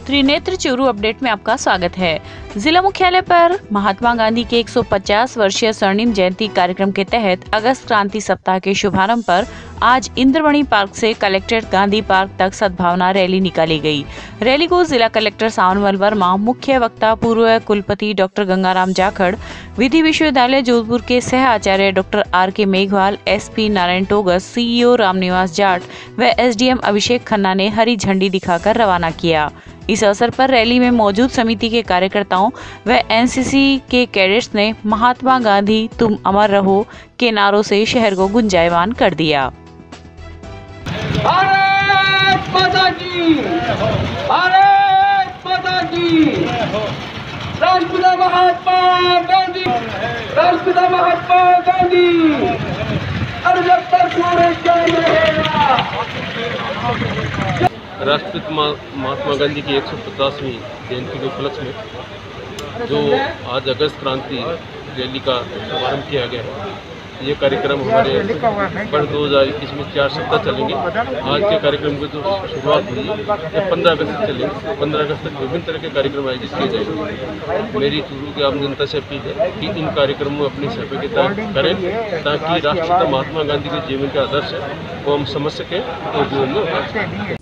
Trinetra Churu update में आपका स्वागत है। जिला मुख्यालय पर महात्मा गांधी के 150 वर्षीय स्वर्णिम जयंती कार्यक्रम के तहत अगस्त क्रांति सप्ताह के शुभारंभ पर आज इंद्रमणि पार्क से कलेक्ट्रेट गांधी पार्क तक सद्भावना रैली निकाली गई। रैली को जिला कलेक्टर सावनमल वर्मा, मुख्य वक्ता पूर्व कुलपति डॉक्टर गंगाराम जाखड़, विधि विश्वविद्यालय जोधपुर के सह आचार्य doctor R K. Meghwal, SP Narayan Togas, CEO Ramniwas Jat व एसडीएम अभिषेक खन्ना ने हरी झंडी दिखाकर रवाना किया। इस अवसर पर रैली में मौजूद समिति के कार्यकर्ताओं व एनसीसी के कैडेट्स ने महात्मा गांधी तुम अमर रहो के नारों से शहर को गुंजायमान कर दिया। भारत माता की, भारत माता की। राष्ट्रपिता महात्मा गांधी, राष्ट्रपिता महात्मा गांधी। और जब तक सूरज चांद रहेगा। राष्ट्रपिता महात्मा गांधी की 150वीं जयंती के उपलक्ष्य में जो आज अगस्त क्रांति रैली का शुभारंभ किया गया है, ये कार्यक्रम हमारे वर्ष 2021 में 4 सप्ताह चलेंगे। आज के कार्यक्रम की जो शुरुआत हुई है 15 अगस्त तक चलेंगे। 15 अगस्त तक विभिन्न तरह के कार्यक्रम आयोजित किए जाएंगे। मेरी चूरू की आम जनता से अपील है कि इन कार्यक्रमों में अपनी सहभागिता करें ताकि राष्ट्रपिता महात्मा गांधी के जीवन के आदर्श है वो हम समझ सकें और जीवन में उतार सकें।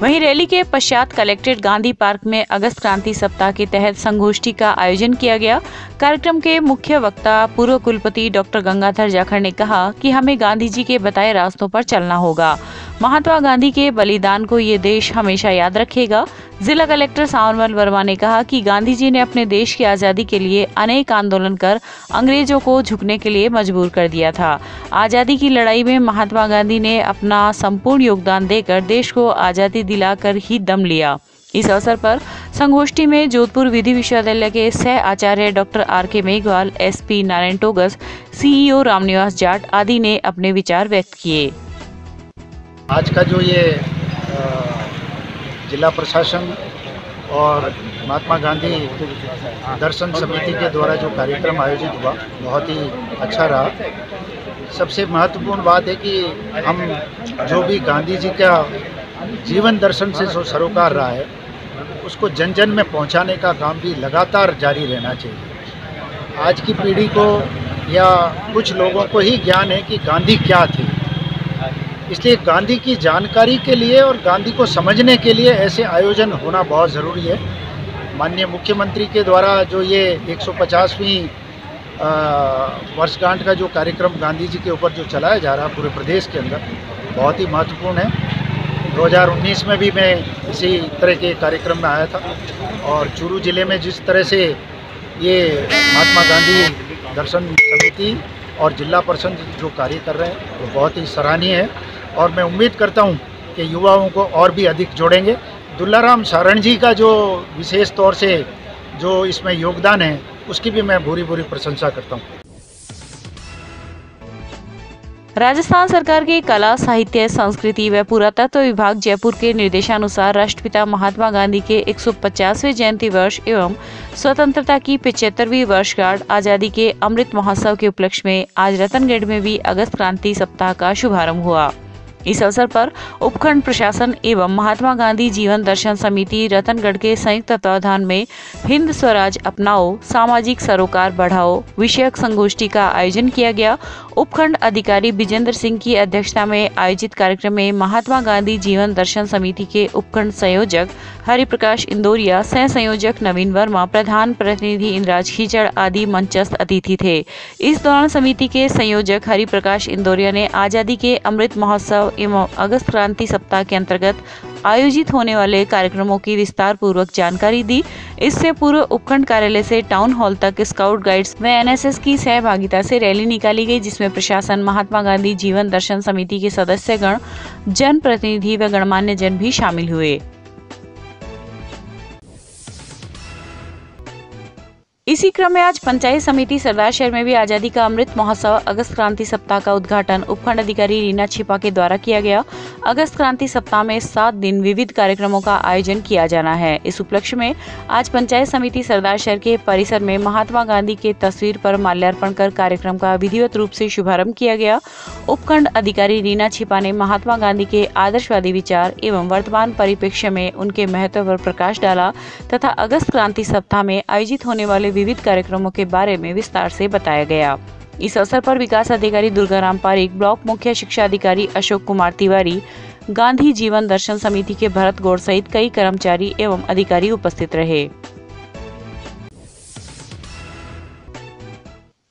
वहीं रैली के पश्चात कलेक्ट्रेट गांधी पार्क में अगस्त क्रांति सप्ताह के तहत संगोष्ठी का आयोजन किया गया। कार्यक्रम के मुख्य वक्ता पूर्व कुलपति डॉक्टर गंगाधर जाखड़ ने कहा कि हमें गांधी जी के बताए रास्तों पर चलना होगा। महात्मा गांधी के बलिदान को ये देश हमेशा याद रखेगा। जिला कलेक्टर सावनमल वर्मा ने कहा कि गांधी जी ने अपने देश की आज़ादी के लिए अनेक आंदोलन कर अंग्रेजों को झुकने के लिए मजबूर कर दिया था। आज़ादी की लड़ाई में महात्मा गांधी ने अपना संपूर्ण योगदान देकर देश को आज़ादी दिलाकर ही दम लिया। इस अवसर पर संगोष्ठी में जोधपुर विधि विश्वविद्यालय के सह आचार्य doctor R K. Meghwal, SP Narayan Togas, CEO Ramniwas Jat आदि ने अपने विचार व्यक्त किए। आज का जो ये जिला प्रशासन और महात्मा गांधी दर्शन समिति के द्वारा जो कार्यक्रम आयोजित हुआ बहुत ही अच्छा रहा। सबसे महत्वपूर्ण बात है कि हम जो भी गांधी जी का जीवन दर्शन से जो सरोकार रहा है उसको जन जन में पहुंचाने का काम भी लगातार जारी रहना चाहिए। आज की पीढ़ी को या कुछ लोगों को ही ज्ञान है कि गांधी क्या थे, इसलिए गांधी की जानकारी के लिए और गांधी को समझने के लिए ऐसे आयोजन होना बहुत ज़रूरी है। माननीय मुख्यमंत्री के द्वारा जो ये 150वीं वर्षगांठ का जो कार्यक्रम गांधी जी के ऊपर जो चलाया जा रहा है पूरे प्रदेश के अंदर बहुत ही महत्वपूर्ण है। 2019 में भी मैं इसी तरह के कार्यक्रम में आया था और चूरू ज़िले में जिस तरह से ये महात्मा गांधी दर्शन समिति और जिला परिषद जो कार्य कर रहे हैं वो बहुत ही सराहनीय है और मैं उम्मीद करता हूं कि युवाओं को और भी अधिक जोड़ेंगे। दुल्लाराम सारण जी का जो विशेष तौर से जो इसमें योगदान है उसकी भी मैं भूरी भूरी प्रशंसा करता हूं। राजस्थान सरकार के कला, साहित्य, संस्कृति व पुरातत्व विभाग जयपुर के निर्देशानुसार राष्ट्रपिता महात्मा गांधी के 150वें जयंती वर्ष एवं स्वतंत्रता की 75वीं वर्षगांठ आजादी के अमृत महोत्सव के उपलक्ष्य में आज रतनगढ़ में भी अगस्त क्रांति सप्ताह का शुभारंभ हुआ। इस अवसर पर उपखंड प्रशासन एवं महात्मा गांधी जीवन दर्शन समिति रतनगढ़ के संयुक्त तत्वावधान में हिंद स्वराज अपनाओ, सामाजिक सरोकार बढ़ाओ विषयक संगोष्ठी का आयोजन किया गया। उपखंड अधिकारी विजेंद्र सिंह की अध्यक्षता में आयोजित कार्यक्रम में महात्मा गांधी जीवन दर्शन समिति के उपखंड संयोजक हरिप्रकाश इंदौरिया, सह संयोजक नवीन वर्मा, प्रधान प्रतिनिधि इंद्राज खीचड़ आदि मंचस्थ अतिथि थे। इस दौरान समिति के संयोजक हरिप्रकाश इंदौरिया ने आजादी के अमृत महोत्सव एवं अगस्त क्रांति सप्ताह के अंतर्गत आयोजित होने वाले कार्यक्रमों की विस्तार पूर्वक जानकारी दी। इससे पूर्व उपखंड कार्यालय से टाउन हॉल तक स्काउट गाइड्स व एनएसएस की सहभागिता से रैली निकाली गई, जिसमें प्रशासन, महात्मा गांधी जीवन दर्शन समिति के सदस्यगण, जन प्रतिनिधि व गणमान्य जन भी शामिल हुए। इसी क्रम में आज पंचायत समिति सरदार शहर में भी आजादी का अमृत महोत्सव अगस्त क्रांति सप्ताह का उद्घाटन उपखंड अधिकारी रीना छिपा के द्वारा किया गया। अगस्त क्रांति सप्ताह में 7 दिन विविध कार्यक्रमों का आयोजन किया जाना है। इस उपलक्ष्य में आज पंचायत समिति सरदार शहर के परिसर में महात्मा गांधी के तस्वीर पर माल्यार्पण कर कार्यक्रम का विधिवत रूप से शुभारंभ किया गया। उपखंड अधिकारी रीना छिपा ने महात्मा गांधी के आदर्शवादी विचार एवं वर्तमान परिप्रेक्ष्य में उनके महत्व पर प्रकाश डाला तथा अगस्त क्रांति सप्ताह में आयोजित होने वाले विविध कार्यक्रमों के बारे में विस्तार से बताया गया। इस अवसर पर विकास अधिकारी दुर्गाराम पारिक, ब्लॉक मुख्य शिक्षा अधिकारी अशोक कुमार तिवारी, गांधी जीवन दर्शन समिति के भरत गौड़ सहित कई कर्मचारी एवं अधिकारी उपस्थित रहे।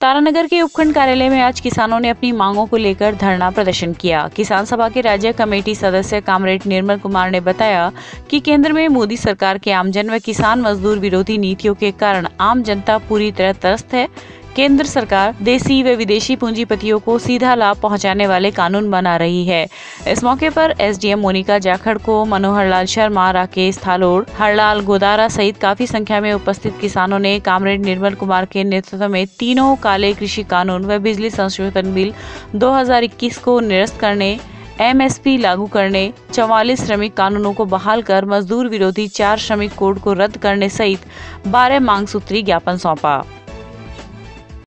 तारानगर के उपखंड कार्यालय में आज किसानों ने अपनी मांगों को लेकर धरना प्रदर्शन किया। किसान सभा के राज्य कमेटी सदस्य कामरेड निर्मल कुमार ने बताया कि केंद्र में मोदी सरकार के आमजन व किसान मजदूर विरोधी नीतियों के कारण आम जनता पूरी तरह त्रस्त है। केंद्र सरकार देसी व विदेशी पूंजीपतियों को सीधा लाभ पहुंचाने वाले कानून बना रही है। इस मौके पर एसडीएम मोनिका जाखड़ को, मनोहर लाल शर्मा, राकेश थालोड़, हरलाल गोदारा सहित काफी संख्या में उपस्थित किसानों ने कामरेड निर्मल कुमार के नेतृत्व में तीनों काले कृषि कानून व बिजली संशोधन बिल 2021 को निरस्त करने, एमएसपी लागू करने, 44 श्रमिक कानूनों को बहाल कर मजदूर विरोधी 4 श्रमिक कोड को रद्द करने सहित 12 मांग सूत्री ज्ञापन सौंपा।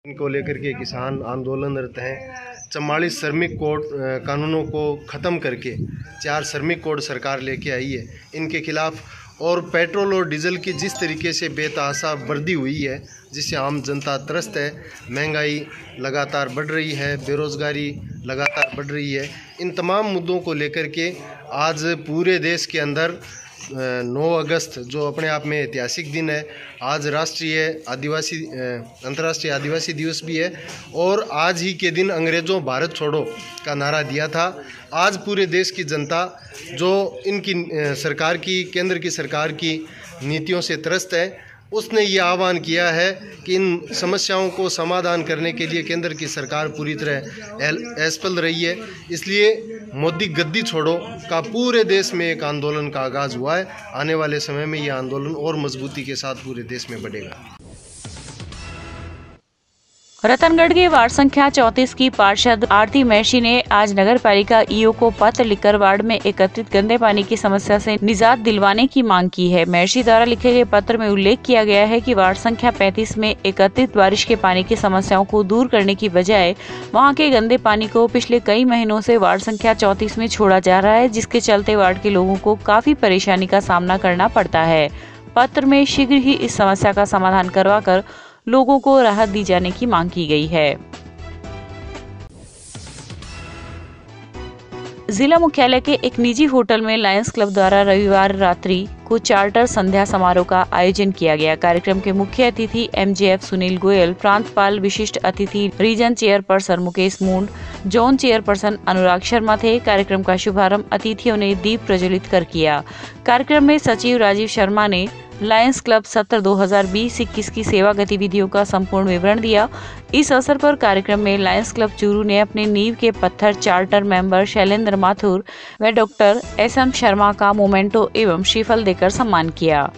इनको लेकर के किसान आंदोलनरत हैं। 44 श्रमिक कोड कानूनों को ख़त्म करके 4 श्रमिक कोड सरकार लेके आई है, इनके खिलाफ। और पेट्रोल और डीजल की जिस तरीके से बेतहाशा वृद्धि हुई है, जिससे आम जनता त्रस्त है, महंगाई लगातार बढ़ रही है, बेरोज़गारी लगातार बढ़ रही है, इन तमाम मुद्दों को लेकर के आज पूरे देश के अंदर 9 अगस्त जो अपने आप में ऐतिहासिक दिन है, आज अंतर्राष्ट्रीय आदिवासी दिवस भी है। और आज ही के दिन अंग्रेज़ों भारत छोड़ो का नारा दिया था। आज पूरे देश की जनता जो इनकी सरकार की, केंद्र की सरकार की नीतियों से त्रस्त है, उसने ये आह्वान किया है कि इन समस्याओं को समाधान करने के लिए केंद्र की सरकार पूरी तरह असफल रही है। इसलिए मोदी गद्दी छोड़ो का पूरे देश में एक आंदोलन का आगाज़ हुआ है। आने वाले समय में ये आंदोलन और मजबूती के साथ पूरे देश में बढ़ेगा। रतनगढ़ के वार्ड संख्या 34 की पार्षद आरती महर्षि ने आज नगर पालिका ईओ को पत्र लिखकर वार्ड में एकत्रित गंदे पानी की समस्या से निजात दिलवाने की मांग की है। महर्षि द्वारा लिखे गए पत्र में उल्लेख किया गया है कि वार्ड संख्या 35 में एकत्रित बारिश के पानी की समस्याओं को दूर करने की बजाय वहां के गंदे पानी को पिछले कई महीनों से वार्ड संख्या 34 में छोड़ा जा रहा है, जिसके चलते वार्ड के लोगों को काफी परेशानी का सामना करना पड़ता है। पत्र में शीघ्र ही इस समस्या का समाधान करवाकर लोगों को राहत दी जाने की मांग की गई है। जिला मुख्यालय के एक निजी होटल में लायंस क्लब द्वारा रविवार रात्रि को चार्टर संध्या समारोह का आयोजन किया गया। कार्यक्रम के मुख्य अतिथि एमजेएफ सुनील गोयल, प्रांतपाल विशिष्ट अतिथि रीजन चेयरपर्सन मुकेश मूंड, जोन चेयरपर्सन अनुराग शर्मा थे। कार्यक्रम का शुभारंभ अतिथियों ने दीप प्रज्वलित कर किया। कार्यक्रम में सचिव राजीव शर्मा ने लायंस क्लब सत्र 2020-21 की सेवा गतिविधियों का संपूर्ण विवरण दिया। इस अवसर पर कार्यक्रम में लायंस क्लब चूरू ने अपने नींव के पत्थर चार्टर मेंबर शैलेंद्र माथुर व डॉक्टर एसएम शर्मा का मोमेंटो एवं श्रीफल देकर सम्मान किया।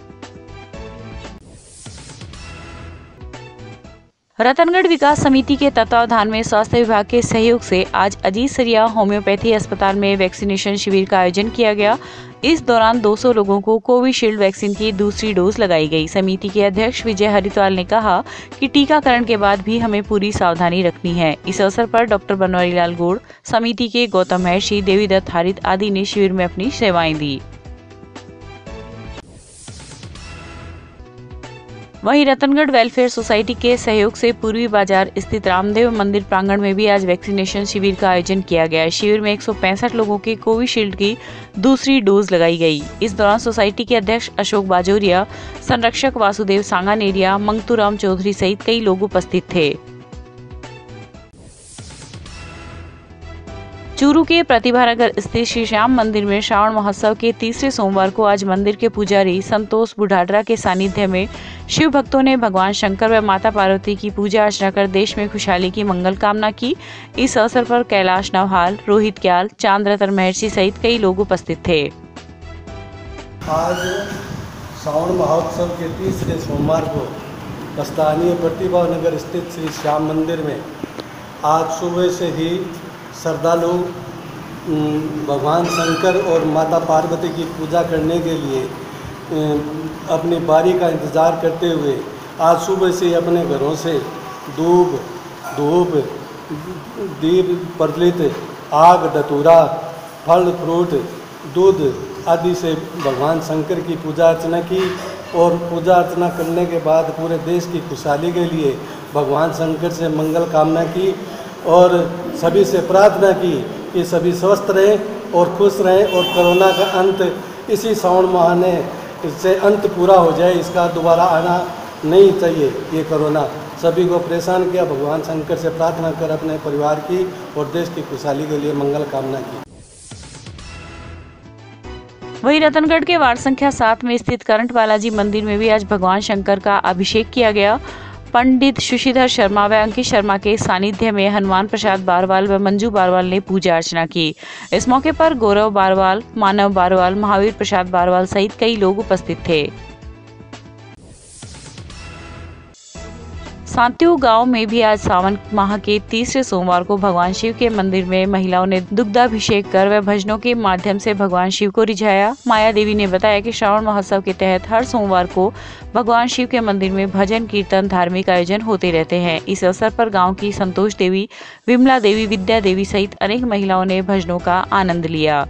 रतनगढ़ विकास समिति के तत्वावधान में स्वास्थ्य विभाग के सहयोग से आज अजीत सरिया होम्योपैथी अस्पताल में वैक्सीनेशन शिविर का आयोजन किया गया। इस दौरान 200 लोगों को कोविशील्ड वैक्सीन की दूसरी डोज लगाई गई। समिति के अध्यक्ष विजय हरिद्वाल ने कहा कि टीकाकरण के बाद भी हमें पूरी सावधानी रखनी है। इस अवसर पर डॉक्टर बनवारी लाल गौड़, समिति के गौतम महर्षि, देवीदत्त हारित आदि ने शिविर में अपनी सेवाएं दी। वहीं रतनगढ़ वेलफेयर सोसाइटी के सहयोग से पूर्वी बाजार स्थित रामदेव मंदिर प्रांगण में भी आज वैक्सीनेशन शिविर का आयोजन किया गया। शिविर में 165 लोगों की कोविशील्ड की दूसरी डोज लगाई गई। इस दौरान सोसाइटी के अध्यक्ष अशोक बाजोरिया, संरक्षक वासुदेव सांगानेरिया, मंगतूराम चौधरी सहित कई लोग उपस्थित थे। चूरू के प्रतिभा नगर स्थित श्री श्याम मंदिर में श्रावण महोत्सव के तीसरे सोमवार को आज मंदिर के पुजारी संतोष बुढ़ाडरा के सानिध्य में शिव भक्तों ने भगवान शंकर व माता पार्वती की पूजा अर्चना कर देश में खुशहाली की मंगल कामना की। इस अवसर पर कैलाश नवहाल, रोहित क्याल, चांद रतन महर्षि सहित कई लोग उपस्थित थे। आज श्रावण महोत्सव के तीसरे सोमवार को स्थानीय प्रतिभा नगर स्थित श्री श्याम मंदिर में आज सुबह से ही श्रद्धालु भगवान शंकर और माता पार्वती की पूजा करने के लिए अपनी बारी का इंतज़ार करते हुए आज सुबह से अपने घरों से दूब, धूप, दीप प्रज्वलित, आग, धतूरा, फल फ्रूट, दूध आदि से भगवान शंकर की पूजा अर्चना की और पूजा अर्चना करने के बाद पूरे देश की खुशहाली के लिए भगवान शंकर से मंगल कामना की और सभी से प्रार्थना की कि सभी स्वस्थ रहें और खुश रहें और कोरोना का अंत इसी श्रावण महीने से अंत पूरा हो जाए। इसका दोबारा आना नहीं चाहिए। ये कोरोना सभी को परेशान किया। भगवान शंकर से प्रार्थना कर अपने परिवार की और देश की खुशहाली के लिए मंगल कामना की। वहीं रतनगढ़ के वार्ड संख्या 7 में स्थित करंट बालाजी मंदिर में भी आज भगवान शंकर का अभिषेक किया गया। पंडित सुशीधर शर्मा व अंकित शर्मा के सानिध्य में हनुमान प्रसाद बारवाल व मंजू बारवाल ने पूजा अर्चना की। इस मौके पर गौरव बारवाल, मानव बारवाल, महावीर प्रसाद बारवाल सहित कई लोग उपस्थित थे। सांत्यू गांव में भी आज सावन माह के तीसरे सोमवार को भगवान शिव के मंदिर में महिलाओं ने दुग्धाभिषेक कर व भजनों के माध्यम से भगवान शिव को रिझाया। माया देवी ने बताया कि श्रावण महोत्सव के तहत हर सोमवार को भगवान शिव के मंदिर में भजन, कीर्तन, धार्मिक आयोजन होते रहते हैं। इस अवसर पर गाँव की संतोष देवी, विमला देवी, विद्या देवी सहित अनेक महिलाओं ने भजनों का आनंद लिया।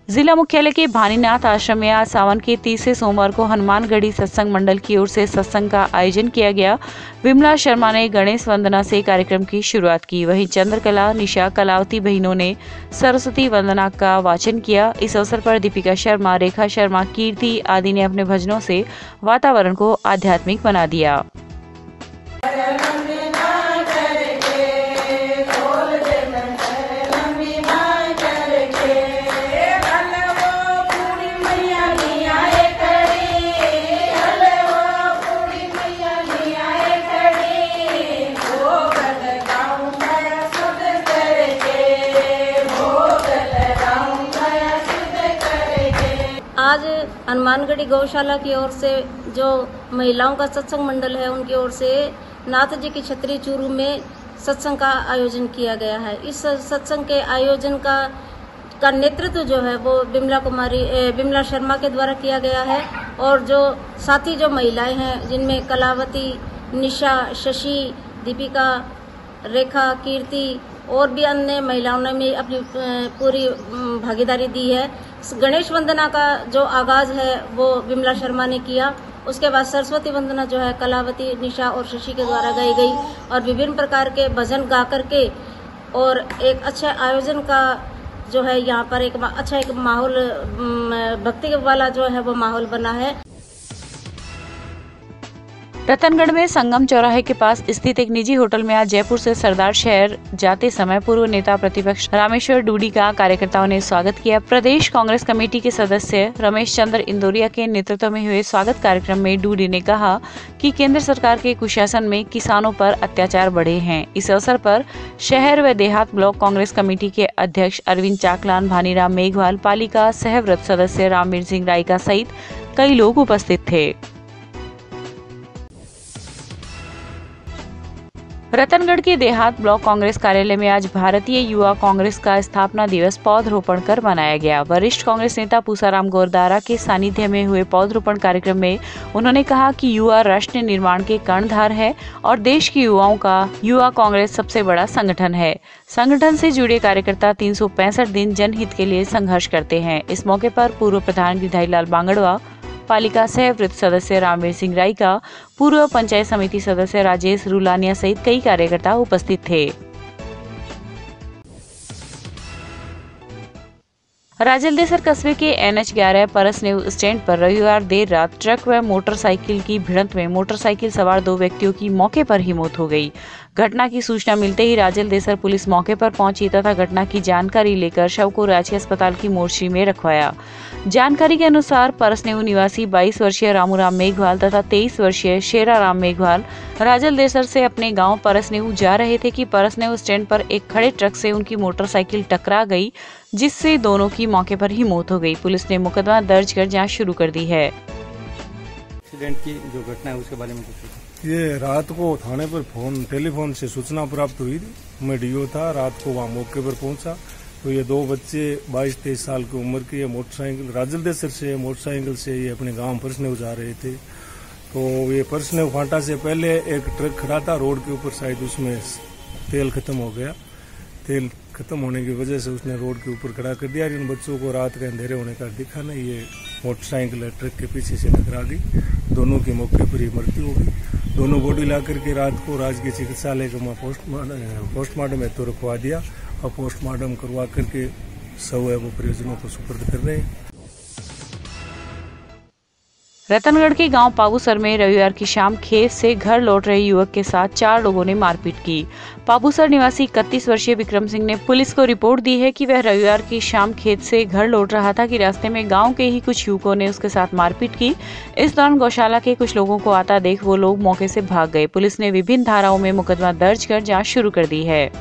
जिला मुख्यालय के भानीनाथ आश्रम में आज सावन के तीसरे सोमवार को हनुमानगढ़ी सत्संग मंडल की ओर से सत्संग का आयोजन किया गया। विमला शर्मा ने गणेश वंदना से कार्यक्रम की शुरुआत की। वहीं चंद्रकला, निशा, कलावती बहनों ने सरस्वती वंदना का वाचन किया। इस अवसर पर दीपिका शर्मा, रेखा शर्मा, कीर्ति आदि ने अपने भजनों से वातावरण को आध्यात्मिक बना दिया। आज हनुमानगढ़ी गौशाला की ओर से जो महिलाओं का सत्संग मंडल है उनकी ओर से नाथ जी की छतरी चूरू में सत्संग का आयोजन किया गया है। इस सत्संग के आयोजन का नेतृत्व जो है वो विमला शर्मा के द्वारा किया गया है और जो साथी जो महिलाएं हैं जिनमें कलावती, निशा, शशि, दीपिका, रेखा, कीर्ति और भी अन्य महिलाओं ने भी अपनी पूरी भागीदारी दी है। गणेश वंदना का जो आगाज है वो विमला शर्मा ने किया। उसके बाद सरस्वती वंदना जो है कलावती, निशा और शशि के द्वारा गाई गई और विभिन्न प्रकार के भजन गा करके और एक अच्छा आयोजन का जो है यहाँ पर एक माहौल, भक्ति वाला जो है वो माहौल बना है। रतनगढ़ में संगम चौराहे के पास स्थित एक निजी होटल में आज जयपुर से सरदार शहर जाते समय पूर्व नेता प्रतिपक्ष रामेश्वर डूडी का कार्यकर्ताओं ने स्वागत किया। प्रदेश कांग्रेस कमेटी के सदस्य रमेश चंद्र इंदौरिया के नेतृत्व में हुए स्वागत कार्यक्रम में डूडी ने कहा कि केंद्र सरकार के कुशासन में किसानों पर अत्याचार बढ़े हैं। इस अवसर पर शहर व देहात ब्लॉक कांग्रेस कमेटी के अध्यक्ष अरविंद चाकलान, भानीराम मेघवाल, पालिका सहव्रत सदस्य रामवीर सिंह रायका सहित कई लोग उपस्थित थे। रतनगढ़ के देहात ब्लॉक कांग्रेस कार्यालय में आज भारतीय युवा कांग्रेस का स्थापना दिवस पौधरोपण कर मनाया गया। वरिष्ठ कांग्रेस नेता पूसाराम गौरदारा के सानिध्य में हुए पौधरोपण कार्यक्रम में उन्होंने कहा कि युवा राष्ट्र निर्माण के कर्णधार है और देश के युवाओं का युवा कांग्रेस सबसे बड़ा संगठन है। संगठन से जुड़े कार्यकर्ता 365 दिन जनहित के लिए संघर्ष करते हैं। इस मौके पर पूर्व प्रधान गिधाईलाल बांगड़वा, पालिका सहवृत सदस्य रामवीर सिंह रायका, पूर्व पंचायत समिति सदस्य राजेश रुलानिया सहित कई कार्यकर्ता उपस्थित थे। राजलदेसर कस्बे के NH11 परसनेव स्टैंड पर रविवार देर रात ट्रक व मोटरसाइकिल की भिड़ंत में मोटरसाइकिल सवार 2 व्यक्तियों की मौके पर ही मौत हो गई। घटना की सूचना मिलते ही राजलदेसर पुलिस मौके पर पहुंची तथा घटना की जानकारी लेकर शव को राजकीय अस्पताल की मोर्चरी में रखवाया। जानकारी के अनुसार परसनेव निवासी 22 वर्षीय रामूराम मेघवाल तथा 23 वर्षीय शेराराम मेघवाल राजलदेसर से अपने गांव परसनेव जा रहे थे कि परसनेव स्टैंड पर एक खड़े ट्रक से उनकी मोटरसाइकिल टकरा गई, जिससे दोनों की मौके पर ही मौत हो गई। पुलिस ने मुकदमा दर्ज कर जांच शुरू कर दी है। एक्सीडेंट की जो घटना है उसके बारे में कुछ? ये रात को थाने पर टेलीफोन से सूचना प्राप्त हुई थी। मैं डीओ था, रात को वहाँ मौके पर पहुंचा तो ये 2 बच्चे 22-23 साल की उम्र के मोटरसाइकिल राजलदेसर से मोटरसाइकिल से ये अपने गांव परसनेव जा रहे थे। तो ये परसनेव फांटा से पहले एक ट्रक खड़ा था रोड के ऊपर, शायद उसमें तेल खत्म हो गया। तेल खत्म होने की वजह से उसने रोड के ऊपर खड़ा कर दिया। इन बच्चों को रात के अंधेरे होने का दिखा नहीं, ये मोटरसाइकिल ट्रक के पीछे से टकरा गई। दोनों की मौके पर ही मृत्यु हो गई। दोनों बॉडी ला करके रात को राजकीय चिकित्सालय को पोस्टमार्टम हेतु रखवा दिया और पोस्टमार्टम करवा करके शव है वो परिजनों को सुपुर्द कर रहे हैं। रतनगढ़ के गांव पाबूसर में रविवार की शाम खेत से घर लौट रहे युवक के साथ 4 लोगों ने मारपीट की। पाबूसर निवासी 31 वर्षीय विक्रम सिंह ने पुलिस को रिपोर्ट दी है कि वह रविवार की शाम खेत से घर लौट रहा था कि रास्ते में गांव के ही कुछ युवकों ने उसके साथ मारपीट की। इस दौरान गौशाला के कुछ लोगों को आता देख वो लोग मौके से भाग गए। पुलिस ने विभिन्न धाराओं में मुकदमा दर्ज कर जाँच शुरू कर दी है।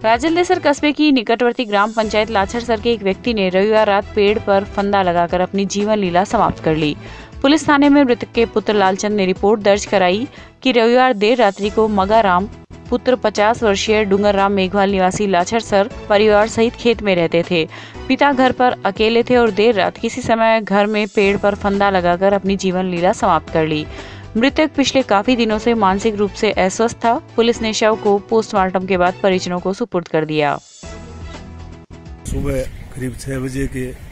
राजलदेसर कस्बे की निकटवर्ती ग्राम पंचायत लाछड़सर के एक व्यक्ति ने रविवार रात पेड़ पर फंदा लगाकर अपनी जीवन लीला समाप्त कर ली। पुलिस थाने में मृतक के पुत्र लालचंद ने रिपोर्ट दर्ज कराई कि रविवार देर रात्रि को मगाराम पुत्र 50 वर्षीय डूंगरराम मेघवाल निवासी लाछड़सर परिवार सहित खेत में रहते थे। पिता घर पर अकेले थे और देर रात किसी समय घर में पेड़ पर फंदा लगाकर अपनी जीवन लीला समाप्त कर ली। मृतक पिछले काफी दिनों से मानसिक रूप से अस्वस्थ था। पुलिस ने शव को पोस्टमार्टम के बाद परिजनों को सुपुर्द कर दिया। सुबह करीब 6 बजे के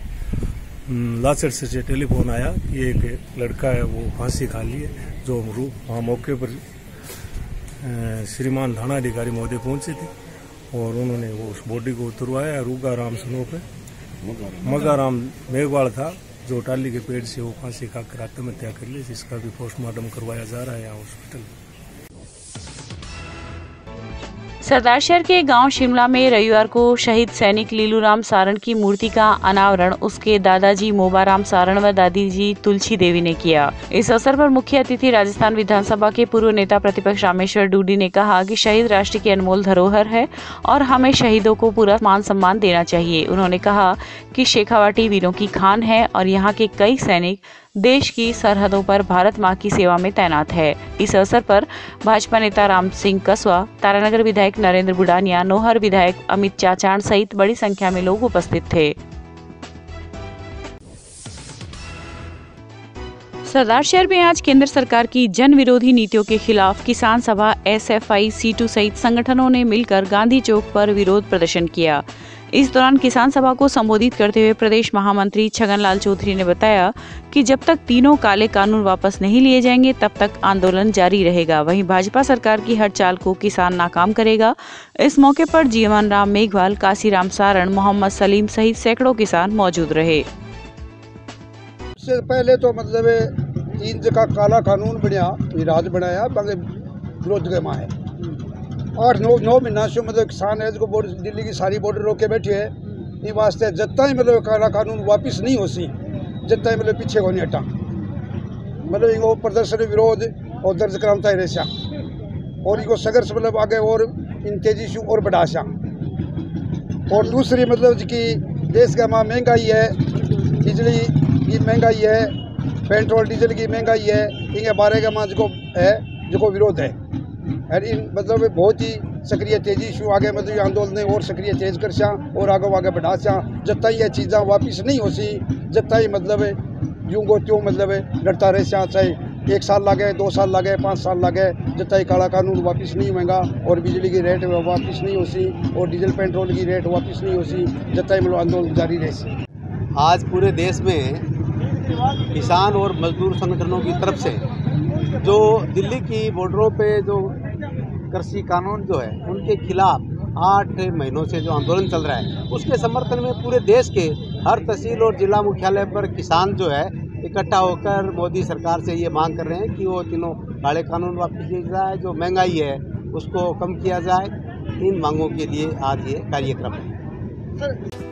लाचर से टेलीफोन आया कि एक लड़का है वो फांसी खा ली है। जो वहाँ मौके पर श्रीमान थाना अधिकारी महोदय पहुंचे थे और उन्होंने वो उस बॉडी को उतरवाया। रूगाराम सुनो पे मगाराम मेघवाल था जो टाली के पेड़ से वो फांसी खाकर आत्महत्या कर ली, जिसका भी पोस्टमार्टम करवाया जा रहा है यहाँ हॉस्पिटल। सरदारशहर के गांव शिमला में रविवार को शहीद सैनिक लीलूराम सारण की मूर्ति का अनावरण उसके दादाजी मोबाराम सारण व दादी जी तुलसी देवी ने किया। इस अवसर पर मुख्य अतिथि राजस्थान विधानसभा के पूर्व नेता प्रतिपक्ष रामेश्वर डूडी ने कहा कि शहीद राष्ट्र की अनमोल धरोहर है और हमें शहीदों को पूरा मान सम्मान देना चाहिए। उन्होंने कहा कि शेखावाटी वीरों की खान है और यहाँ के कई सैनिक देश की सरहदों पर भारत मां की सेवा में तैनात है। इस अवसर पर भाजपा नेता राम सिंह कसवा, तारानगर विधायक नरेंद्र बुडानिया, नौहर विधायक अमित चाचाण सहित बड़ी संख्या में लोग उपस्थित थे। सरदारशहर में आज केंद्र सरकार की जन विरोधी नीतियों के खिलाफ किसान सभा SFI सीटू सहित संगठनों ने मिलकर गांधी चौक पर विरोध प्रदर्शन किया। इस दौरान किसान सभा को संबोधित करते हुए प्रदेश महामंत्री छगनलाल चौधरी ने बताया कि जब तक तीनों काले कानून वापस नहीं लिए जाएंगे तब तक आंदोलन जारी रहेगा। वहीं भाजपा सरकार की हर चाल को किसान नाकाम करेगा। इस मौके पर जीवन राम मेघवाल, काशीराम सारण, मोहम्मद सलीम सहित सैकड़ों किसान मौजूद रहे। इससे पहले तो मतलब 3 जगह काला कानून बनया, राज बनाया विरोध के माँ है 8-9 महीना से मतलब किसान है जो दिल्ली की सारी बॉर्डर रोक के बैठे है। ये वास्ते जत्ता ही मतलब काला कानून वापस नहीं हो सी, जत्ता ही मतलब पीछे को नहीं हटा, मतलब इनको प्रदर्शन विरोध और दर्ज कराता ही रहसा और इनको संघर्ष मतलब आगे और इन तेजी से और बढ़ा सा। और दूसरी मतलब कि देश का माँ महंगाई है, बिजली की महंगाई है, पेट्रोल डीजल की महंगाई है, इनके बारे का माँ जो है जो विरोध है और इन मतलब बहुत ही सक्रिय तेजी से आगे मतलब आंदोलन और सक्रिय तेज कर सा और आगे बढ़ा सा। जत्ता ये चीज़ा वापिस नहीं हो सी, जत्ता ही मतलब यूँ को त्यों मतलब लड़ता रह सा, चाहे 1 साल लगे, 2 साल लगे, 5 साल लगे, जत्ता ही काला कानून वापिस नहीं होगा और बिजली की रेट वापिस नहीं हो सी और डीजल पेट्रोल की रेट वापिस नहीं हो सी, जत्ता ही मतलब आंदोलन जारी रह सी। आज पूरे देश में किसान और मजदूर संगठनों की तरफ से जो दिल्ली की बॉर्डरों पे जो कृषि कानून जो है उनके खिलाफ 8 महीनों से जो आंदोलन चल रहा है उसके समर्थन में पूरे देश के हर तहसील और जिला मुख्यालय पर किसान जो है इकट्ठा होकर मोदी सरकार से ये मांग कर रहे हैं कि वो तीनों काले कानून वापस किए जाए, जो महंगाई है उसको कम किया जाए। इन मांगों के लिए आज ये कार्यक्रम है।